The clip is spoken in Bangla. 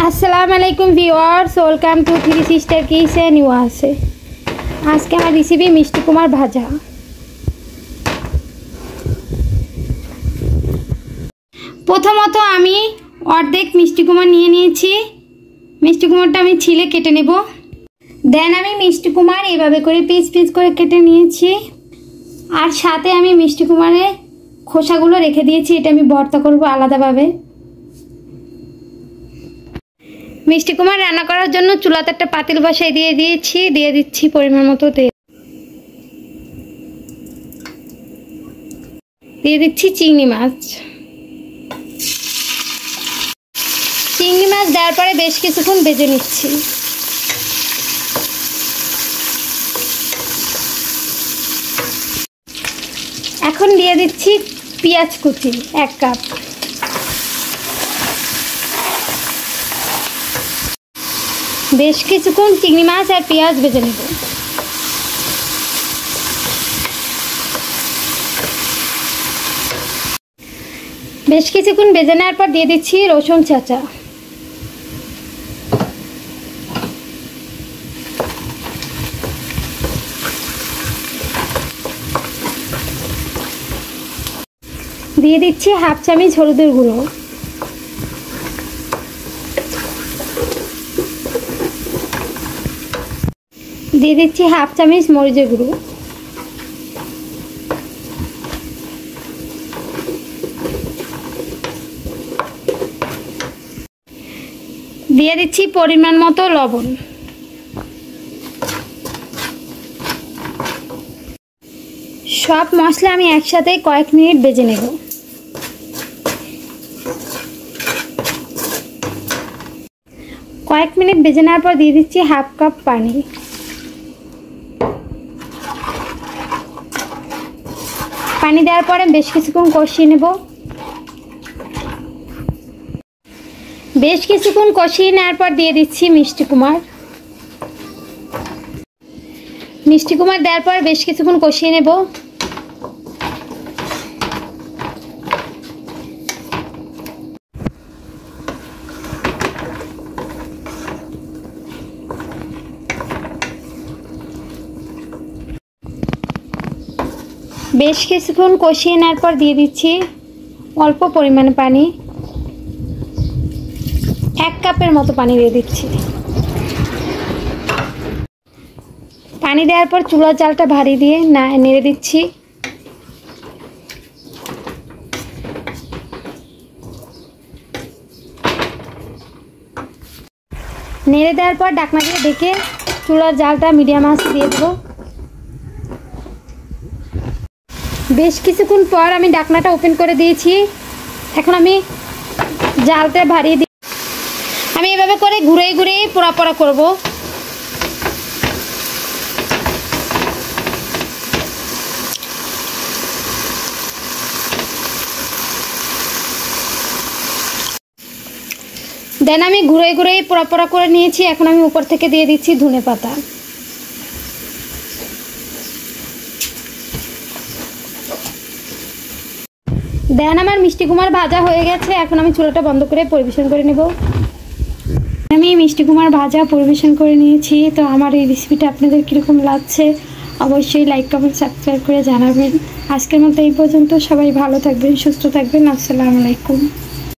আসসালামু আলাইকুম viewers, welcome to three sister kitchen USA. আজকে আমার রেসিপি মিষ্টি কুমার ভাজা। প্রথমত আমি অর্ধেক মিষ্টি কুমার নিয়ে নিয়েছি। মিষ্টি কুমারটা আমি ছিলে কেটে নেব। দেন আমি মিষ্টি কুমার এইভাবে করে পিস পিস করে কেটে নিয়েছি। আর সাথে আমি মিষ্টি কুমারের খোসাগুলো রেখে দিয়েছি, এটা আমি ভর্তা করব আলাদাভাবে। মিষ্টি কুমার রান্না করার জন্য চুলাতে একটা পাতিল বসাই দিয়ে দিচ্ছি পরিমাণ মতো তেল। দিয়ে দিচ্ছি চিংড়ি মাছ। চিংড়ি মাছ দেওয়ার পরে বেশ কিছুক্ষণ ভেজে নিচ্ছি। এখন দিয়ে দিচ্ছি পেঁয়াজ কুচি 1 কাপ। বেশ কিছুক্ষণ চিংড়ি মাছ আর পেঁয়াজ ভেজে নেব। বেশ কিছুক্ষণ ভেজে নেওয়ার পর দিয়ে দিচ্ছি রসুন চাঁচা। দিয়ে দিচ্ছি 1/2 চামচ হলুদের গুঁড়ো। দিয়ে দিচ্ছি 1/2 চামচ মরিচের গুঁড়ো। দিয়ে দিচ্ছি পরিমাণ মতো লবণ। সব মশলা আমি একসাথে কয়েক মিনিট ভেজে নেব। কয়েক মিনিট ভেজে নেওয়ার পর দিয়ে দিচ্ছি 1/2 কাপ পানি। পানি দেওয়ার পরে বেশ কিছুক্ষণ কষিয়ে নেব। বেশ কিছুক্ষণ কষিয়ে নেওয়ার পর দিয়ে দিচ্ছি মিষ্টি কুমার। মিষ্টি কুমার দেওয়ার পর বেশ কিছুক্ষণ কষিয়ে নেব। বেশ কিছুক্ষণ কষিয়ে নেওয়ার পর দিয়ে দিচ্ছি অল্প পরিমাণে পানি। 1 কাপের মতো পানি দিয়ে দিচ্ছি। পানি দেওয়ার পর চুলার জালটা ভারী দিয়ে নেড়ে দিচ্ছি। নেড়ে দেওয়ার পর ঢাকনা দিয়ে ঢেকে চুলার জালটা মিডিয়াম আঁচে দিয়ে দেবো। বেশ কিছুক্ষণ পর আমি ঢাকনাটা ওপেন করে দিয়েছি। এখন আমি জালটা ভারিয়ে দিই। আমি এভাবে করে ঘুরে ঘুরে পোড়া পোড়া করব। দেন আমি ঘুরে ঘুরে পোড়া পোড়া করে নিয়েছি। এখন আমি উপর থেকে দিয়ে দিচ্ছি ধনেপাতা। দেন আমার মিষ্টি কুমার ভাজা হয়ে গেছে। এখন আমি চুলাটা বন্ধ করে পরিবেশন করে নেব। আমি মিষ্টি কুমার ভাজা পরিবেশন করে নিয়েছি। তো আমার এই রেসিপিটা আপনাদের কীরকম লাগছে অবশ্যই লাইক কমেন্ট সাবস্ক্রাইব করে জানাবেন। আজকের মতো এই পর্যন্ত। সবাই ভালো থাকবেন, সুস্থ থাকবেন। আসসালামু আলাইকুম।